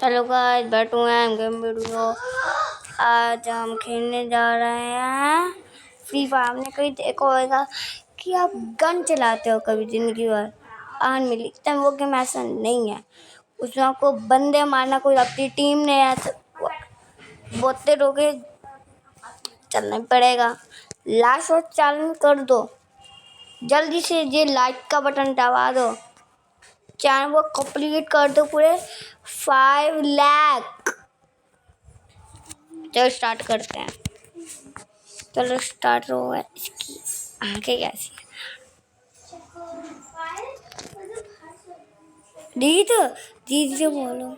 Hello guys, बैठो हैं हम गेम वीडियो। आज हम खेलने जा रहे हैं फ्री फायर। आपने कहीं देखा होगा कि आप गन चलाते हो कभी जिंदगी भर आन मिली, लेकिन वो गेम ऐसा नहीं है। उसमें आपको बंदे मारना, कोई अपनी टीम नहीं है तो बोलते रहोगे, चलना पड़ेगा। लास्ट और चैलेंज कर दो, जल्दी से ये लाइक का बटन दबा दो, चैनल को कंप्लीट कर दो पूरे 5 लाख। चलो स्टार्ट करते हैं। चलो स्टार्ट हो गया। इसकी आंखें कैसी है? दीदी से बोलो।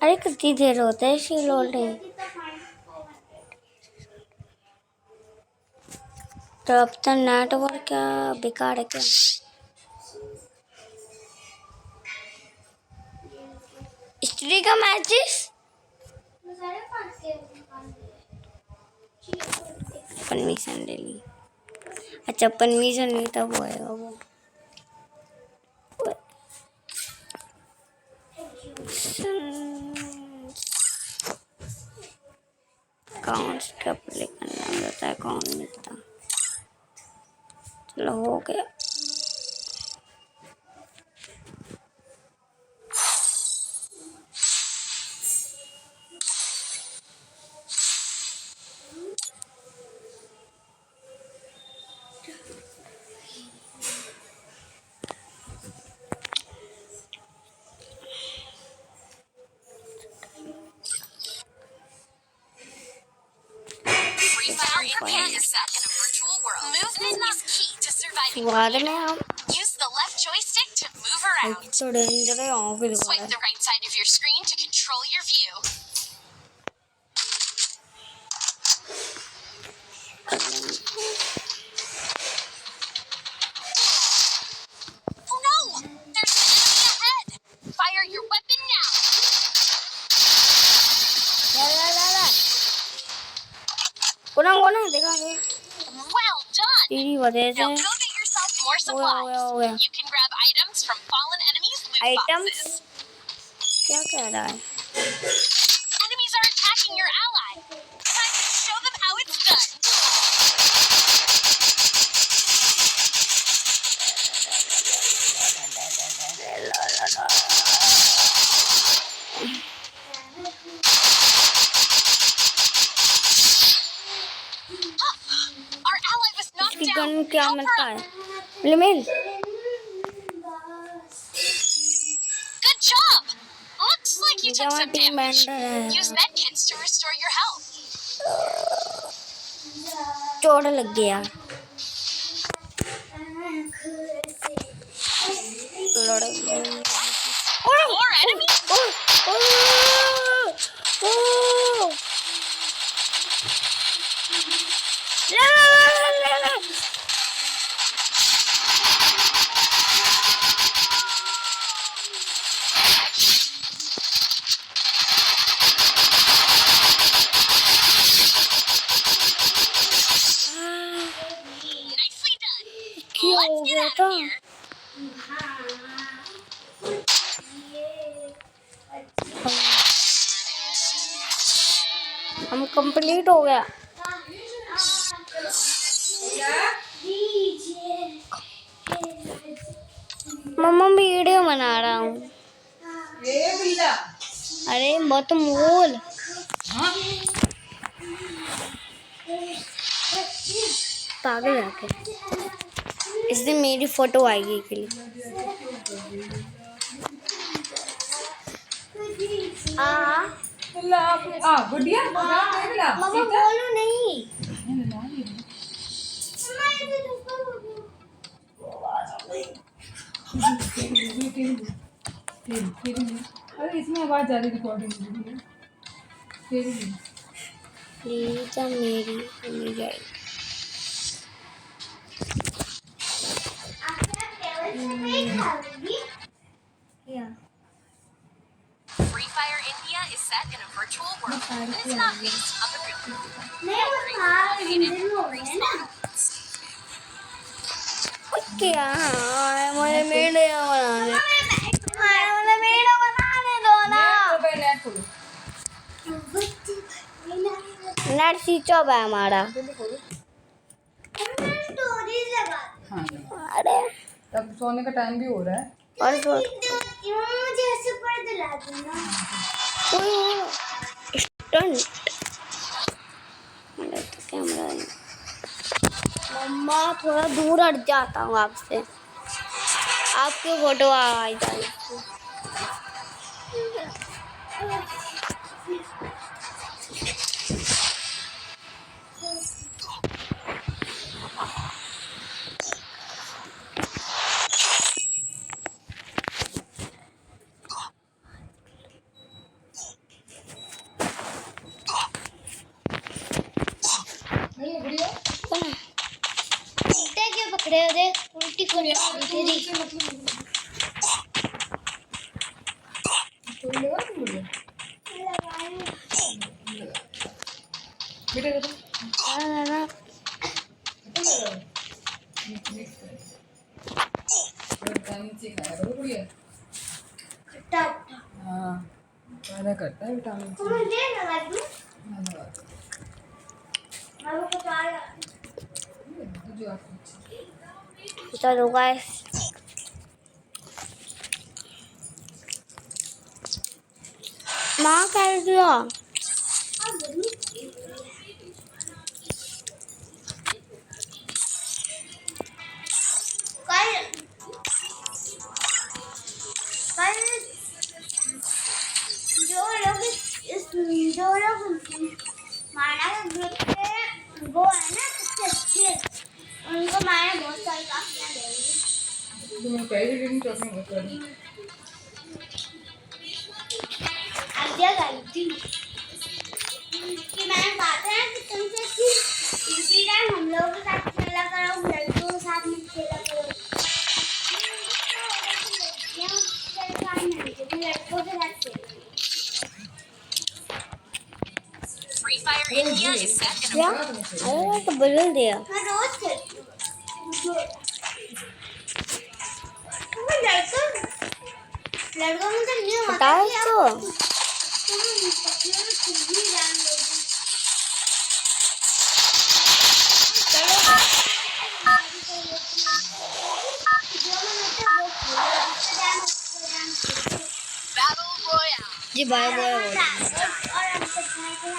अरे कितनी देर होता है इसी लोडिंग। तो अब तक नेटवर्क क्या बेकार है क्या? हिस्ट्री का मैचेस परमिशन ले ली। अच्छा परमिशन नहीं तब होएगा वो। कौन सा प्ले करना रहता है, कौन मिलता। चलो हो गया। बाद में हम use the left joystick to move around. Swipe the right side of your screen to control your view. Oh no! There's an enemy ahead! Fire your weapon now! कोना देखा दे। Well done! तेरी वजह से Now go get yourself more supplies. हो गया। You can grab items from fallen enemies' loot Items? boxes. क्या कह रहा है? Enemies are attacking your ally. Time to show them how it's done. Our ally was knocked इसकी down. Gun क्या Help मिलता her है? up. Mill Good job. Looks like you took some team damage. Member है। Use medkits to restore your health. चोट लग गया। More enemies? Nicely done. क्या हो Let's get गया out था? of here. हम कंप्लीट हो गया। मम्मा वीडियो बना रहा हूँ। अरे बहुत मोल पागल आके इसने मेरी फोटो आएगी के लिए। गुड़िया मम्मा बोलो नहीं। अरे इसमें आवाज आ रही रिकॉर्डिंग। लीजा मेरी मिल जाएगी। Free Fire India is set in a virtual world, and it's not based on the real world. क्या मुझे वीडियो बनाने मुझे वीडियो बनाने दो ना। नेट स्विच ऑफ है हमारा। अरे तब सोने का टाइम भी हो रहा है। और स्टंट कैमरा मम्मा थोड़ा दूर हट जाता हूँ आपसे, आपकी फोटो आ जाएगी। क्या पकड़े हो दे उल्टी तेरी करता है विटामिन चलो गाइस माँ कर दिया। जो लोग माना ग्रुप पे वो है ना सबसे अच्छे, उनको माना बहुत सारी काफियाँ देंगे। अब क्या करती कि मैंने बात है कि तुमसे कि इसी टाइम हम लोगों के साथ खेला करो, लड़कों के साथ मत खेला करो। लड़कों के साथ Free Fire India is set in a क्या? अरे तो बदल दिया। मैं रोज खेलती हूँ। लड़कों में तो नहीं होता कि आप तुम पतियों में खुद भी जान लोगी। चलो जो मैं मतलब वो Battle Royale. जी बाय बाय Time. और हम सब भाई के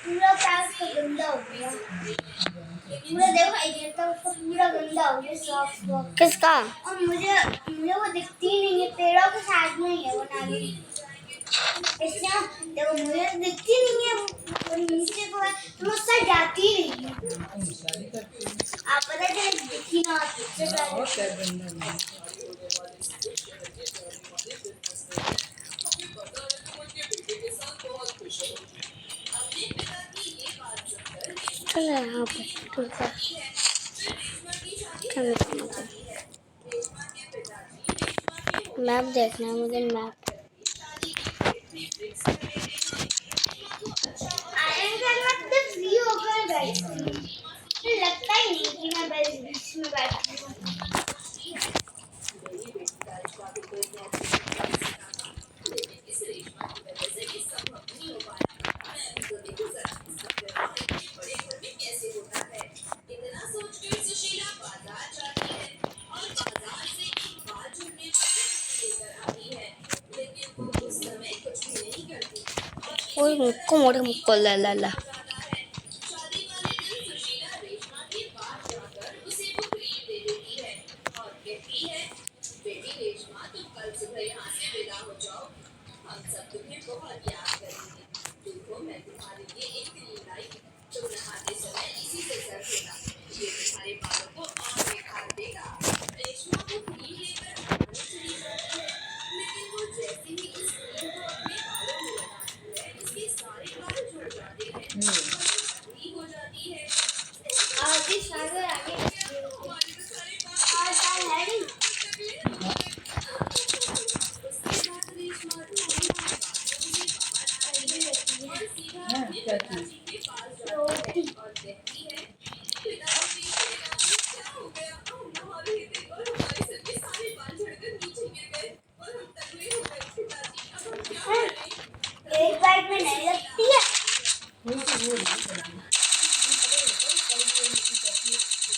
पूरा गंदा हो गया। पूरा देखो इधर तक उसका पूरा गंदा हो गया सॉफ्ट। किसका? और मुझे वो दिखती ही नहीं है, पेड़ों के साथ में ही है वो नाली। इसलिए देखो मुझे दिखती नहीं है वो नीचे को है तो मुझसे जाती ही नहीं है। आप पता चले दिखी ना चलो यहाँ पर मैप देखना है मुझे। मैप फ्री होकर लगता ही नहीं कि मैं बीच में बैठी हूँ। Uy, ¿cómo eres la? बेटी रेशमा तुम कल सुबह यहाँ से विदा हो जाओ, हम सब तुम्हें बहुत याद करेंगे। देखो मैं तुम्हारे लिए एक क्रीम लाई, तुम नहाते समय इसी से सर धोना, ये तुम्हारे बालों को और निखार देगा। रेशमा को क्रीम लेकर नहाने चली जाती है, लेकिन वो जैसे ही उस क्रीम को अपने बालों में लगाती है, उसके सारे बाल झड़ जाते हैं और वो पतली हो जाती है। आगे सारे आगे हमारे तो सारे बाल हाँ क्या चीज़ एक बाइक में नहीं लगती है। वही तो वो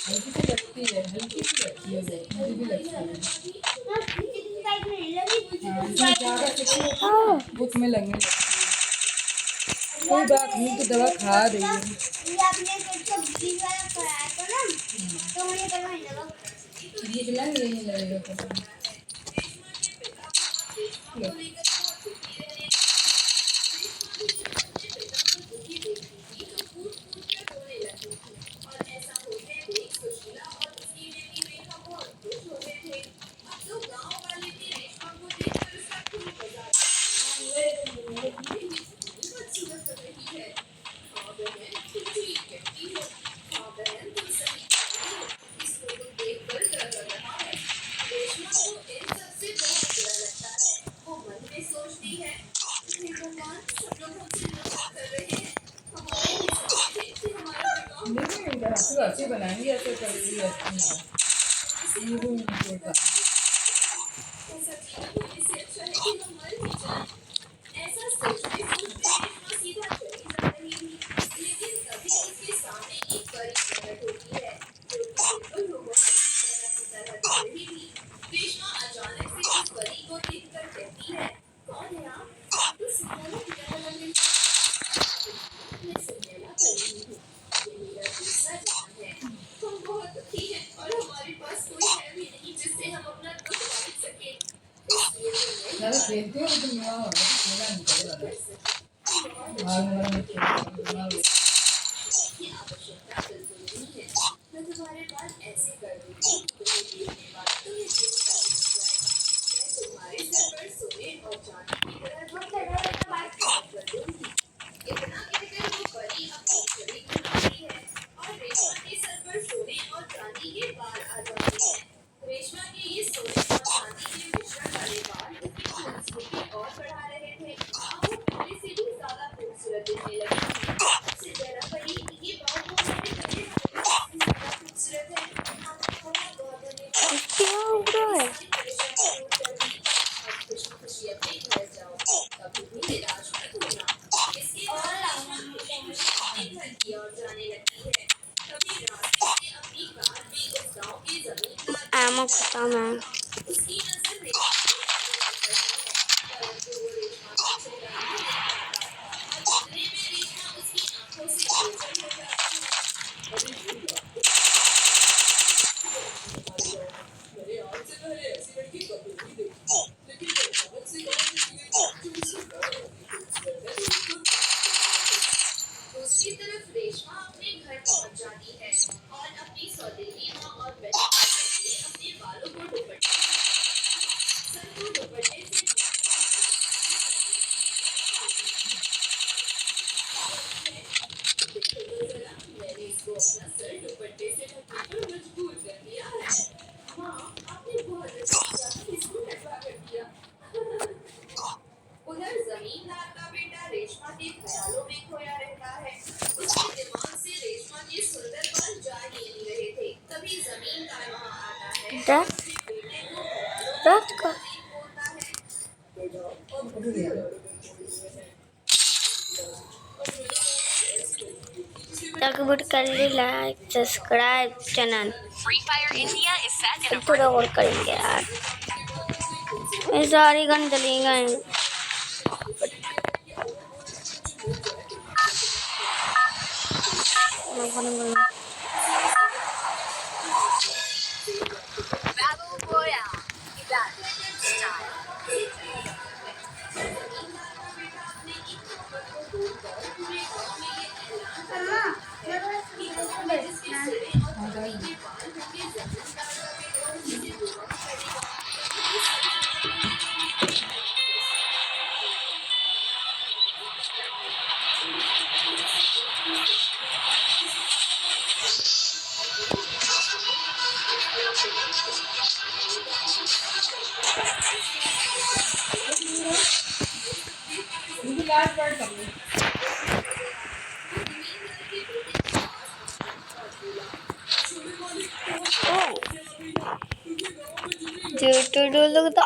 हल्की सी लगती है मुझे भी लगती है किसी बाइक में नहीं लगी। हाँ ज़्यादा से बुक में लगने लगती है। कोई बात नहीं तो दवा खा रही है। ये आपने तो 20 वाला कराया था ना, तो मुझे करवाने लगा। ये लग नहीं लगेगा पता नहीं। अच्छी बनाएंगे ऐसे करेंगे अच्छी ये भी नहीं होता। रेशमा अचानक से उस परी को देखकर कहती है, कौन है आप? तो सुनहरा किया लग मैं सुनहरा परी हूँ, ये मेरा दूसरा जान है। हम बहुत दुखी हैं और हमारे पास कोई है भी नहीं जिससे हम अपना दुख बांट सके। इसलिए तो ज़्यादा खेलते हो तो मेरा होगा खेला नहीं करेगा भाग मेरा नहीं खेलना की आवश्यकता बिल्कुल नहीं है। मैं तुम्हारे पास ऐसे कर दूंगी, तुम्हें देखने बाद तुम्हें दिल का लग जाएगा। मैं तुम्हारे सर पर सोने और चांदी की तरह बात कर दूंगी। इतना कहकर वो परी अपनी छड़ी उठाती है और रेशमा के सर पर सोने और चांदी के बाल आ जाते हैं। रेशमा के ये सोने और चांदी के मिश्रण वाले बाल उसकी खूबसूरती और बढ़ा रहे थे। अब वो पहले से भी ज्यादा खूबसूरत दिखने लगी थी। सिंड्रेला परी, ये बाल तो मैंने कभी ज्यादा खूबसूरत है। आपको बहुत धन्यवाद। क्या हो रहा है? परेशानी दूर कर दी। अब खुशी खुशी अपने घर जाओ, कभी भी निराश मत होना। इसके बाद अपने घर की ओर जाने लगती है। कभी रास्ते में अपनी कार में उस गांव के जमींदार आमा खत्म है। उसकी नजर रेशमा पर पड़ती है, परंतु वो रेशमा को चेहरा नहीं देख पाता और इतने में रेशमा उसकी आंखों से ओझल हो जाती है। मैंने आज से पहले ऐसी लड़की कभी नहीं देखी, लेकिन मैं बहुत से गांव में गई जो सुंदर और खूबसूरत है। दूसरी तरफ रेशमा अपने घर पहुंच जाती है और अपनी सौतेली माँ और बहन के लिए अपने बालों को दुपट्टे सर को दुपट्टे से देखो तो जरा, मैंने इसको अपना सर दुपट्टे से ढकने पर मजबूर कर दिया है। माँ, आपने बहुत अच्छा किया, इसको ढकवा कर दिया। उधर जमींदार का बेटा रेशमा के ख्यालों में खोया रहता है। उसके दिमाग से रेशमा के सुंदर बाल जा ही नहीं रहे थे। तभी जमींदार वहाँ आता है और रात अपने बेटे को ख्यालों रात का बोलता है, तक कर ले like subscribe channel Free Fire India is set in a थोड़ा और करेंगे यार। ये सारी गन चली गई। Battle Royale. Badminton style. आ जाइए। मुझे लास्ट वर्ड कर लो। जो तो लोग तो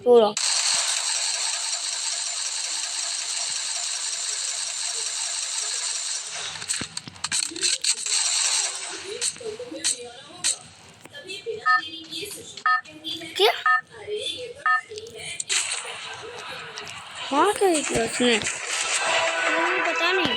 पूरा क्या हाँ कही थी उसने मुझे पता नहीं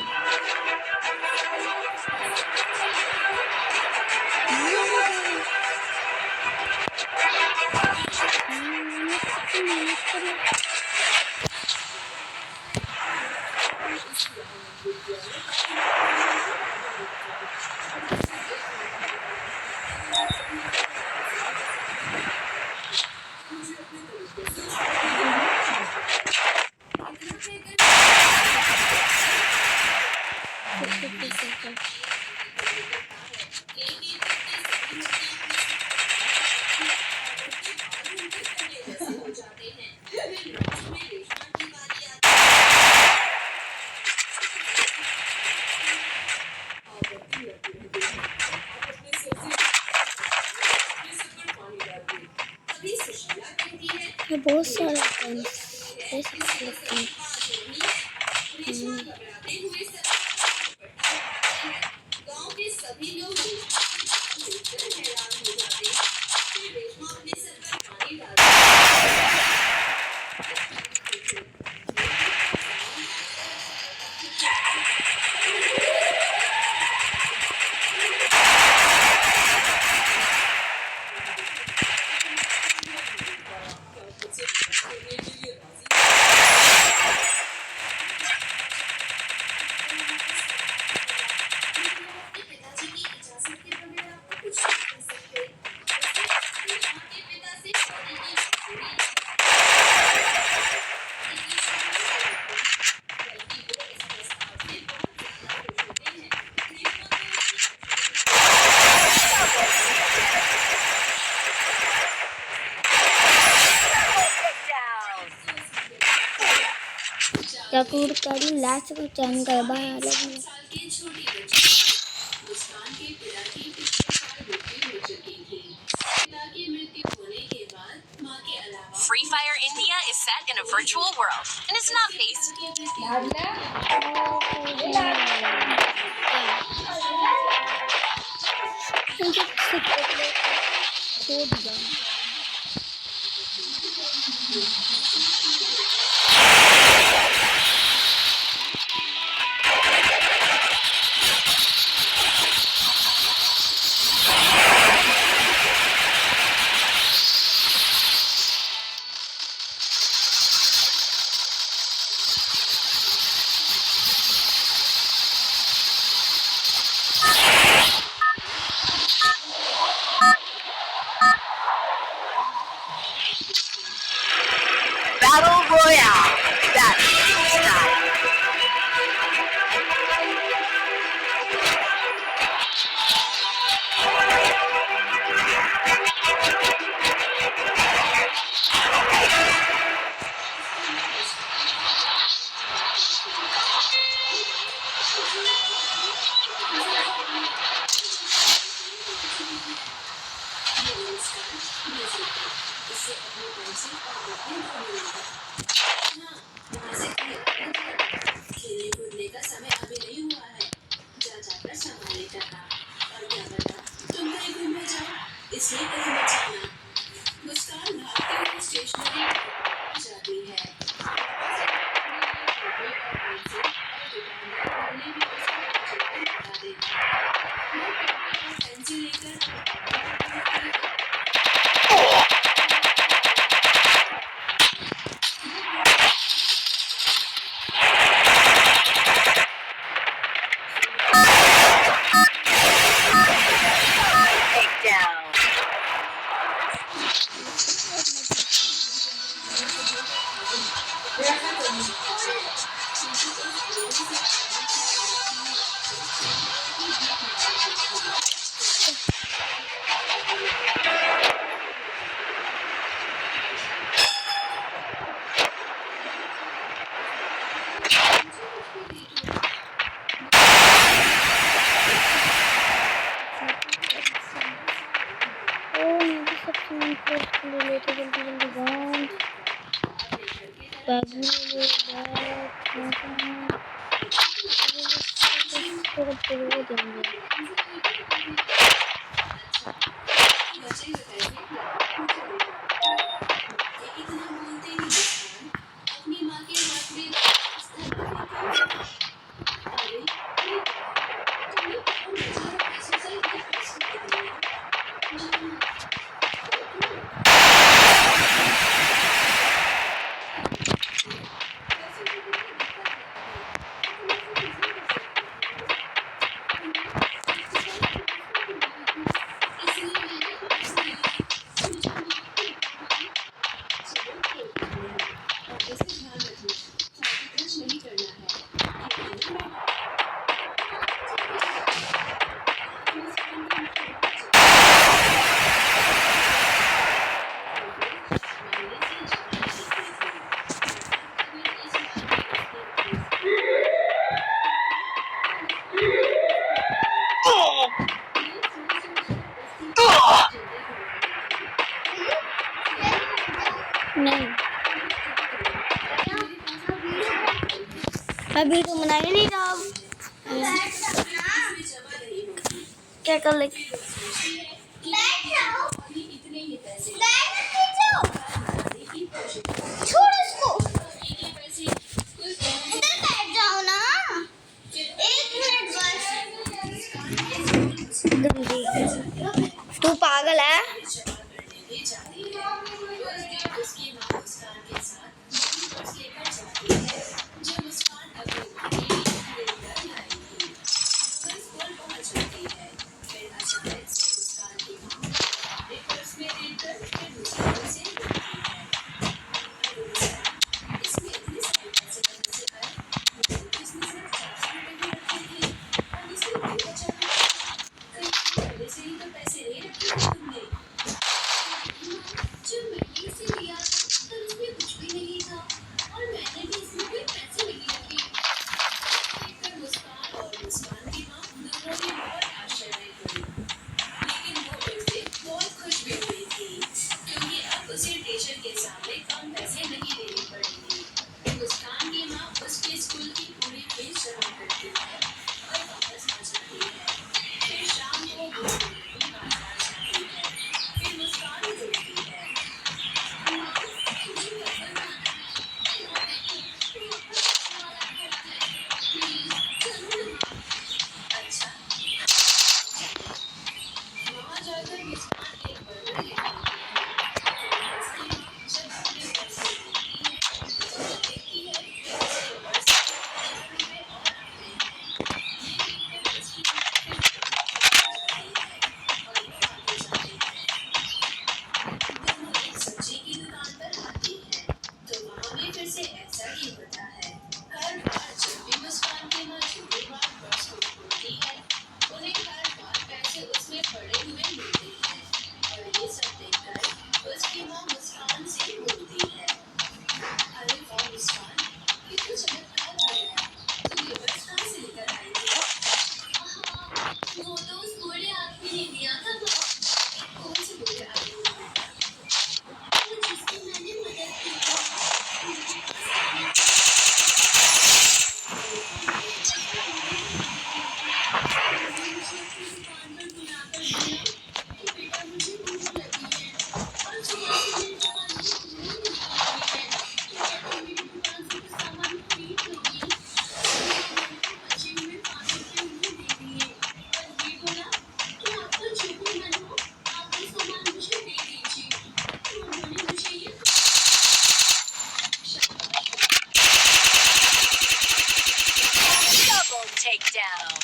ये बहुत सारा गांव के सभी लोग हैरान हो जाते हैं। फिर रेशमा अपने सर पर पानी डालती पिताजी की इजाजत के बगैर आपको कुछ नहीं कर सकते। रेशमा के पिता से शादी की मंजूरी बल्कि वो इस प्रस्ताव से बहुत ज्यादा खुश होते हैं। रेशमा जरूर करी लास्ट को चैन कर बाहर लगी साल की छोटी बच्ची मुस्कान के पिता की पिछले साल मृत्यु हो चुकी थी। पिता की मृत्यु होने के बाद मां के अलावा Free Fire India is set in a virtual world and is not based. Battle Royale. Badminton style. खेलने कूदने का समय अभी नहीं हुआ है। जा जाकर संभाले करना। और क्या करना, तुम कहीं घूमने जाओ, इसलिए कहीं मत जाना। मुस्कान भागते हुए स्टेशनरी जाती है। पेंसिल लेकर Takedown. सब सामान क्लोज कर लेते जल्दी जल्दी गाइस। बैग में ले बैग थोड़ा देंगे। बचे हुए पैसे इतना बोलते ही मुस्कान अपनी माँ के हाथ में अरे तुमने कौन हजार पैसों से ये पैसे दिए? नहीं करना है। नहीं अभी तो मना ही नहीं रहा। क्या कर ले छोड़ इसको इधर बैठ जाओ ना 1 मिनट बस। तू पागल है। takedown.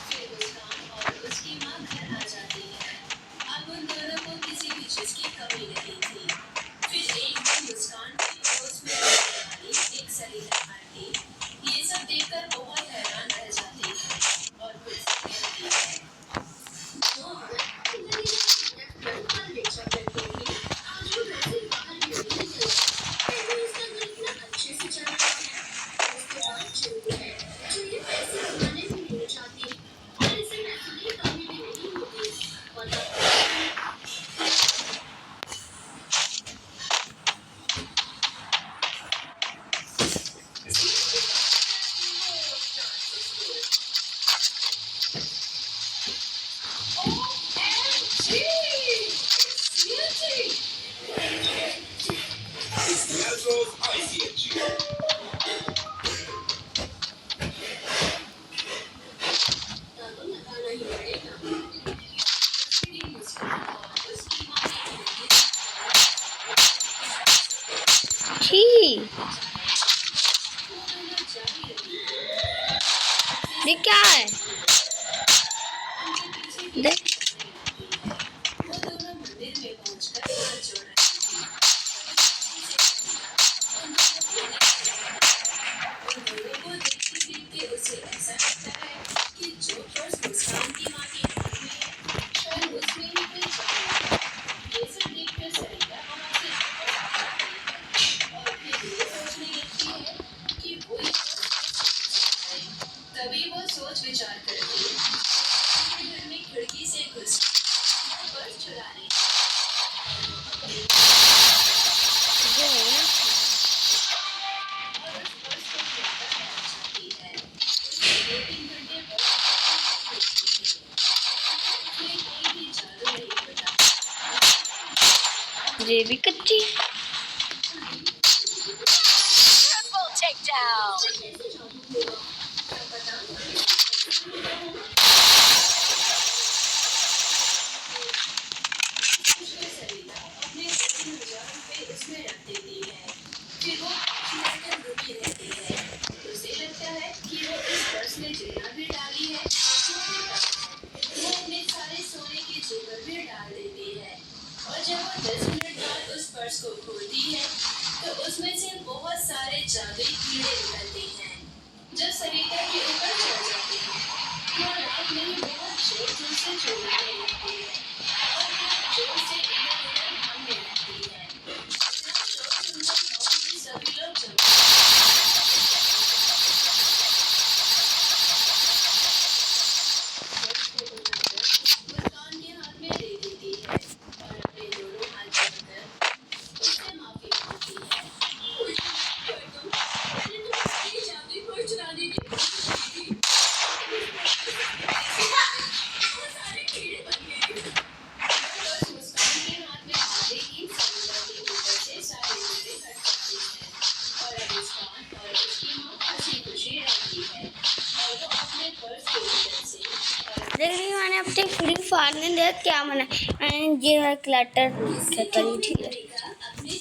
फिर मुस्कान और उसकी माँ घर आ जाती है। अब उन दोनों को किसी भी चीज की कमी नहीं थी। फिर एक दिन मुस्कान के पड़ोस में रहने वाली एक सलीला आंटी ये सब देखकर बहुत हैरान रह जाती है और खुद से कहती है, "वाह, ललीला कल देखा करती थी, आज वो घर से बाहर भी नहीं निकली। फिर भी उसका घर इतना अच्छे से चल रहा है। उसके बाद चिंटू है, जो ये पैसे कमाने भी नहीं चाहती और इसे पैसों की कमी भी नहीं होती। पता Hasbro's ICNG. लगाना ही पड़ेगा। फिर मुस्कान और उसकी माँ की छी ये क्या है देख वो दोनों मंदिर में पहुंचकर हाथ जोड़ रहे थे। उन दोनों को देखते उसे ऐसा लगता है कि जो पर्स मुस्कान की माँ के हाथ में है, शायद उसमें ही कोई जादू है। ये सब देखकर सरिता वहाँ से वापस आ जाती है और फिर ये सोचने लगती है कि वो ये पर्स कैसे है। तभी वो सोच विचार करती है कि घर में खिड़की से घुस पर्स चुराने जो है ना और उस पर्स को ढूंढकर पहुंच जाती है। उसे 2-3 घंटे पर्स उसमें कोई भी जादू नहीं होता। ये भी कच्ची Triple takedown. कैसे जादू होगा? क्या पता सरिता अपने 2,000 रुपए उसमें रख देती है। फिर वो लेकर रुकी रहती है। उसे लगता है कि वो इस पर्स में जितना भी डाली है वो अपने सारे सोने के जेवर में डाल देती है। और जब वो 10 मिनट बाद उस पर्स को खोलती है तो उसमें से बहुत सारे जादुई कीड़े निकलते हैं जो सरिता के ऊपर चढ़ जाते हैं। वो रात में ही बहुत जोर जोर से चिल्लाने लगती है और फिर जोर से इधर उधर भागने लगती है। इतना शोर सुनकर गाँव के सभी लोग जमा मुस्कान के हाथ में दे देती है और अपने दोनों हाथ जोड़कर उससे माफी मांगती है। मैंने तुम्हारी जादुई पर्स चुराने की कोशिश की थी। बहुत सारे कीड़े बन गए। पर्स मुस्कान के हाथ में आते ही सरिता के ऊपर से सारे कीड़े कट जाते हैं और अब मुस्कान और उसकी माँ हंसी खुशी रहती है और वो अपने पर्स की मदद से देख रही हूँ मैंने अपने फ्री फायर ने देख क्या बना मैंने ये है क्लटर करी ठीक है अपने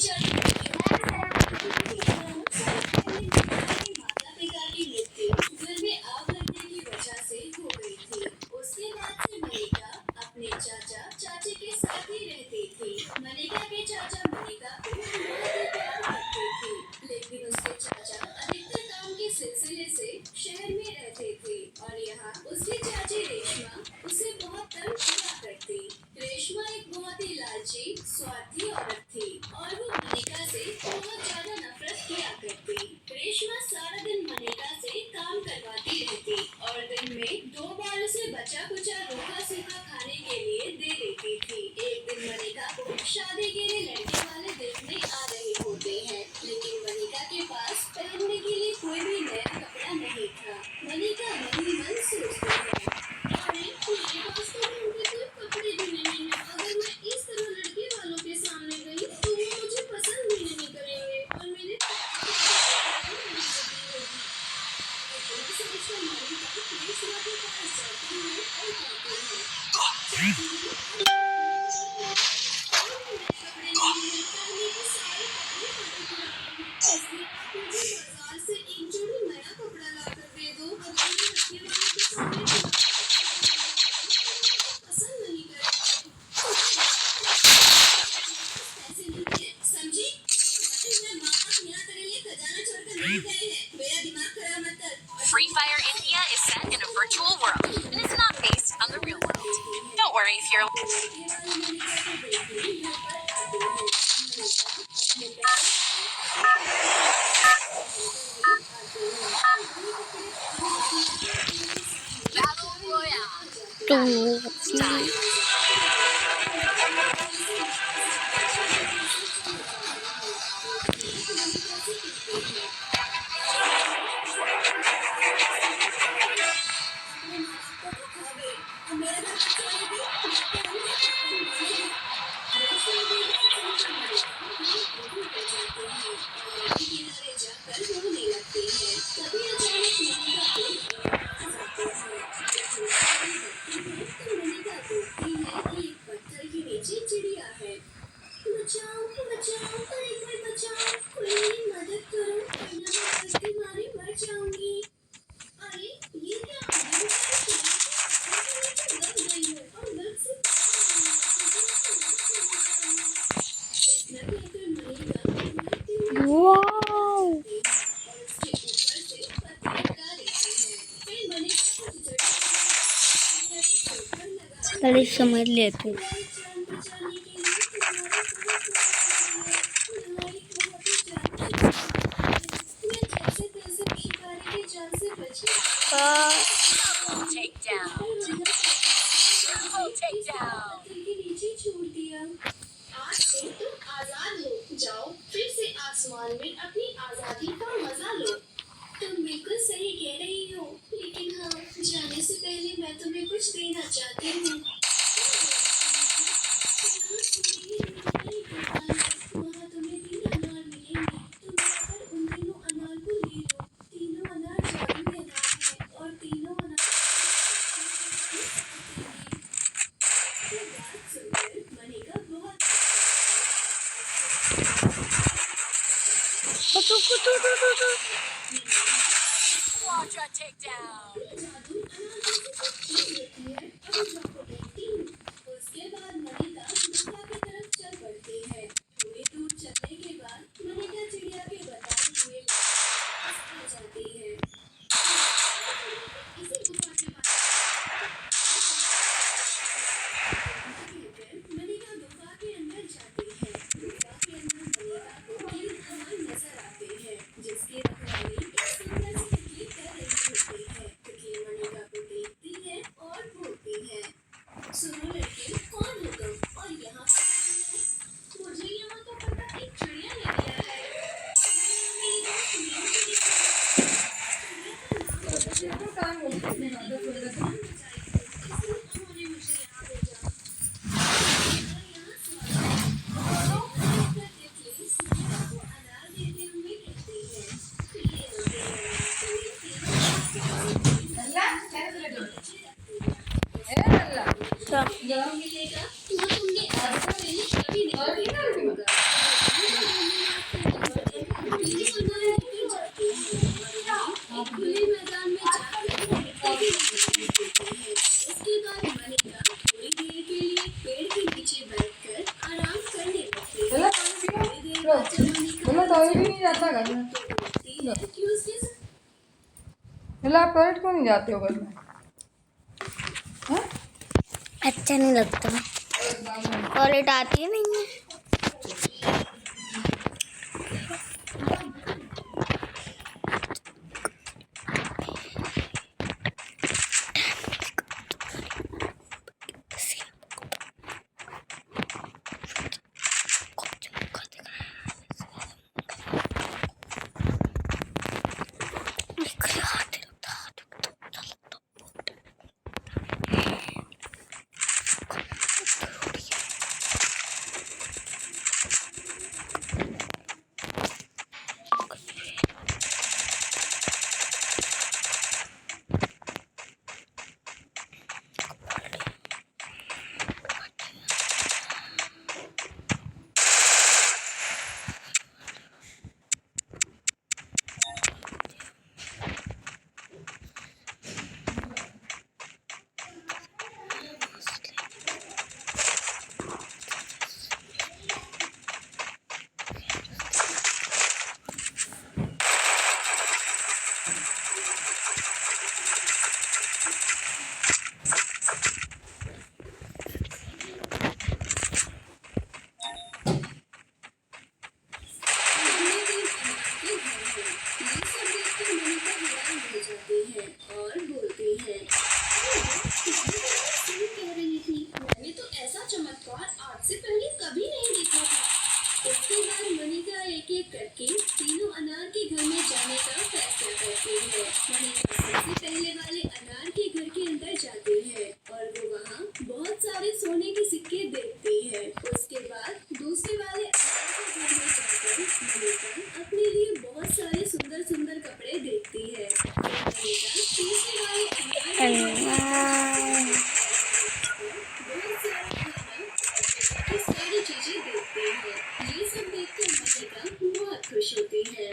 माता-पिता की मृत्यु घर में आग लगने की वजह से हो गई थी। उसके बाद से मनिका अपने चाचा चाची के साथ ही रहती थी। मनिका के चाचा मनिका को बहुत ही प्यार करते थे, लेकिन उसके चाचा अधिकतर काम के सिलसिले से शहर में रहते थे और यहाँ उसकी चाची रेशमा उसे बहुत तंग किया करती। रेशमा एक बहुत ही लालची स्वार्थी औरत थी और वो मनिका से बहुत ज्यादा नफरत किया करती। रेशमा सारा दिन मनिका से काम करवाती रहती और दिन में 2 बार उसे बचा कुचा रूखा सूखा खाने के लिए दे देती थी। एक दिन मनिका को शादी के लिए लड़के वाले देखने आ रहे होते हैं, लेकिन मनिका के पास पहनने के लिए कोई भी नया कपड़ा नहीं था। मनिका मन ही मन सोचती है, अरे मेरे पास तो ढंग के कोई कपड़े भी नहीं है। अगर मैं इस तरह लड़के वालों के सामने गई तो वो मुझे पसंद भी नहीं करेंगे और मेरे सोचकर मनिका रेशमा के पास जाती है और कहती है, चाची, कपड़े नहीं है, पहनने के सारे कपड़े फटे पुराने हैं, इसलिए आप मुझे बाजार से एक जोड़ी नया कपड़ा ला कर दे दो। अगर मैं लड़के Free Fire India is set in a virtual world and is not based on the real world. Don't worry if you're Battle Royale. तो Time. चिड़िया है बचाओ बचाओ कोई बचाओ कोई मदद करो वरना मैं डर के मारे मर जाऊंगी अरे ये क्या लग गई है और लग से इतना कहकर मरेगा वाओ और उसके ऊपर से पत्ते लगा देते हैं फिर मनेगा कुछ जड़ लगा पहले समझ लेते हैं। जान बचाने के लिए तुम्हारी बहुत ही जान मैं जैसे तैसे शिकारी की जान से बची Double takedown. Double takedown. पत्थर के नीचे छोड़ दिया आज से तुम आजाद हो जाओ फिर से आसमान में अपनी आजादी का मजा लो तुम बिल्कुल सही कह रही हो लेकिन हाँ जाने से पहले मैं तुम्हें कुछ देना चाहती हूँ वहाँ तुम्हें 3 अनार मिलेंगे तुम जाकर उन तीनों अनार को ले लो तीनों अनार जादुई अनार हैं और तीनों अनार ये बात सुनकर मनेका बहुत Quadra takedown. जादू अनार जैसी चीज होती है और जाको देखती हूँ उसके बाद मनेका गुफा की तरफ चल पड़ती है थोड़ी दूर चलने के बाद मनेका चिड़िया के बताए हुए पास आ जाती है इसी गुफा के पास मनेका गुफा के अंदर जाती है गुफा के अंदर मनेका को 3 अनार नजर आते हैं जिसकी रखवाली एक सुंदर सी तितली कर रही होती है तितली मनेका को देखती है और बोलती है सुनो लड़के कौन हो तुम और यहाँ पर आए हो मुझे यहाँ का पता एक चिड़िया ने दिया है चिड़िया मेरी दोस्त मीनू ने दिया है चिड़िया का नाम काम होता है मैंने ना उन्हें जान बचाई थी इसलिए उन्होंने मुझे यहाँ भेजा खुले मैदान में जाकर इसके बाद मनेका थोड़ी देर के लिए पेड़ के नीचे बैठकर आराम करने लगती है थोड़ी देर बाद जब मनेका बोला तो भी नहीं जाता घर में बोलती है कि उसके बोला आप टॉयलेट क्यों नहीं जाते हो घर में हाँ? अच्छा नहीं लगता टॉयलेट आती है नहीं है के घर में जाने का फैसला करती है। मनिका सबसे पहले वाले अनार के घर के अंदर जाती है और वो वहाँ बहुत सारे सोने के सिक्के देखती है। उसके बाद दूसरे वाले अनार के घर में जाकर मनिका अपने लिए बहुत सारे सुंदर सुंदर कपड़े देखती है। फिर मनिका तीसरे वाले अनार के घर में बहुत सारा खाना की सारी चीजें देखती है। ये सब देखकर मनिका बहुत खुश होती है।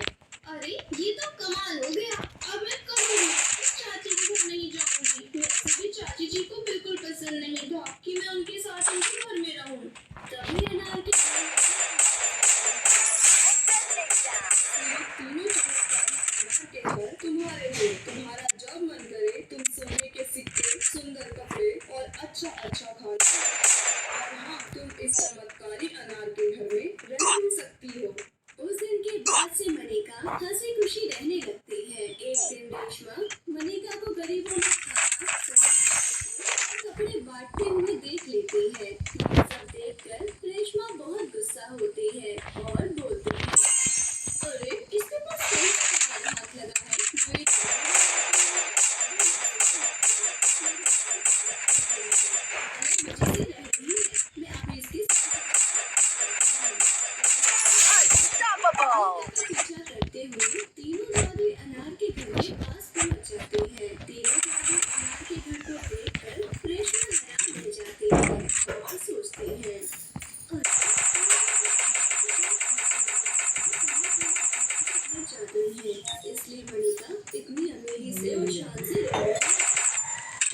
अरे ये तो कमाल हो गया, अब मैं कभी चाची के घर नहीं जाऊंगी। वैसे भी चाची जी को बिल्कुल पसंद नहीं था कि मैं उनके साथ उनके घर में रहूं। तभी अनार के घर तुम्हारे लिए, तुम्हारा जब मन करे तुम सोने के सिक्के, सुंदर कपड़े और अच्छा अच्छा खाना, और हाँ, तुम इस चमत्कारी अनार के घर में रह भी सकती हो। उस दिन के बाद से मनिका हंसी खुशी रहने लगती है। एक दिन रेशमा मनिका को गरीबों में खाना, कपड़े बांटते हुए देख लेती है। ये सब देखकर रेशमा बहुत गुस्सा होती है और बोलती है, अरे इसके पास कौन सा हाथ लगा है जो एक मुझसे रह रही है। मैं अभी इसके पीछा करते हुए तीनों जादू अनार के घर के पास पहुंच जाते हैं। तीनों जादू अनार के घर को देखकर रेशमा हैरान रह जाती है और सोचते हैं, जादू है, इसलिए मनिका इतनी अमीरी से और शान से रह रही है।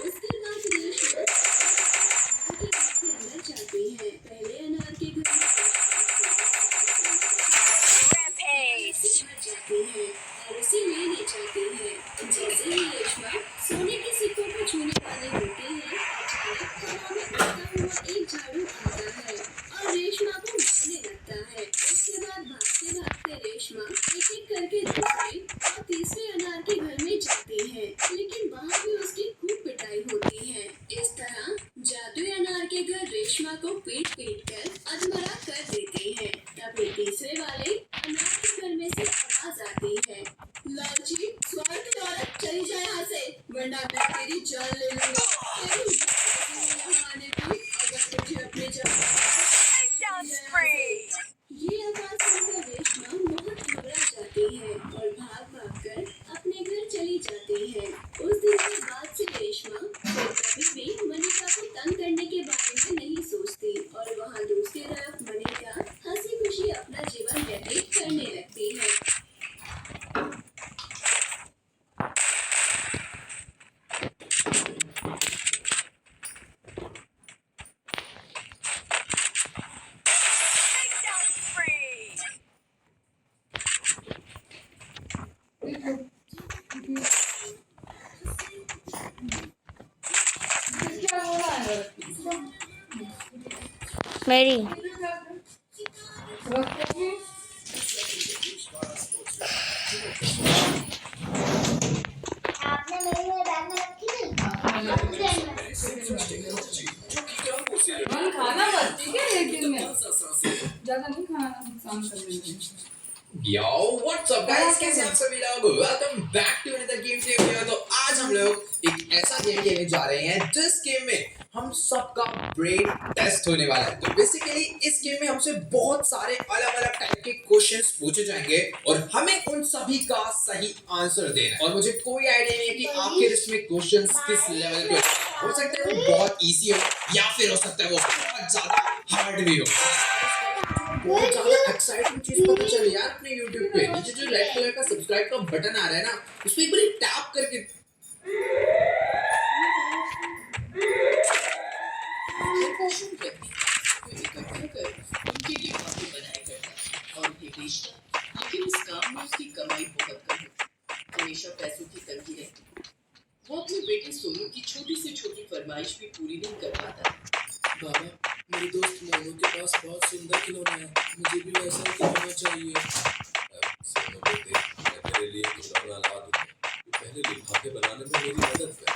उसके बाद रेशमा अनार के घर के अंदर जाती है। पहले अनार के घर में जाती है और उसे लेने जाती है। जैसे ही रेशमा सोने के सिक्कों को छूने वाली होती है, अचानक हवा में उड़ता हुआ एक झाड़ू आता है और रेशमा को मारने लगता है। उसके बाद भागते भागते रेशमा एक एक करके दूसरे और तीसरे अनार के घर में जाती है, लेकिन वहाँ भी उसकी खूब पिटाई होती है। इस तरह जादुई अनार के घर रेशमा को पीट पीट कर अधमरा कर देते हैं। तभी तीसरे वाले अनार के घर में से आवाज आती है, लालची स्वार्थी औरत, चली जाए यहाँ से, वरना मैं तेरी जान ले लूंगा। अगर तुझे अपने ये आवाज सुनकर रेशमा बहुत घबरा जाती है और भाग भाग कर अपने घर चली जाती है। उस दिन के बाद से रेशमा कभी भी मनिका को तंग करने के बारे में नहीं सोचती और वहाँ दूसरी तरफ मनिका हंसी खुशी अपना जीवन व्यतीत करने लगती है। मेरी आपने मेरी बैग में रखी थी। खाना मत, ठीक है, एक दिन में ज्यादा नहीं खाना, नुकसान कर देंगे। Yo, what's up guys? कैसे आप सभी लोग? Welcome back to another game video। तो आज हम लोग एक ऐसा गेम खेलने जा रहे हैं जिस गेम में हम सबका ब्रेन टेस्ट होने वाला है। तो बेसिकली इस गेम में हमसे बहुत सारे अलग अलग टाइप के क्वेश्चंस पूछे जाएंगे और हमें उन सभी का सही आंसर देना है। और मुझे कोई आइडिया नहीं है कि आखिर इसमें क्वेश्चंस किस लेवल के हो सकता है। वो बहुत इजी हो या फिर हो सकता है वो बहुत ज्यादा हार्ड भी हो। बहुत ज्यादा एक्साइटिंग चीज पता चली यार अपने YouTube पे। नीचे जो रेड कलर का सब्सक्राइब का बटन आ रहा है ना, उस पर एक बार टैप करके उनके लिए काफी बनाया करता और ये बेचता, लेकिन इस काम में उसकी कमाई बहुत कम होती। हमेशा पैसों की तंगी रहती। वो अपने बेटे सोनू की छोटी से छोटी फरमाइश भी पूरी नहीं कर पाता। बाबा, मेरे दोस्त मोनू के पास बहुत सुंदर खिलौना है, मुझे भी वैसा ही खिलौना चाहिए। सोनू बेटे, मैं तेरे लिए खिलौना ला दूंगा, तू पहले लिफाफे बनाने में मेरी मदद कर।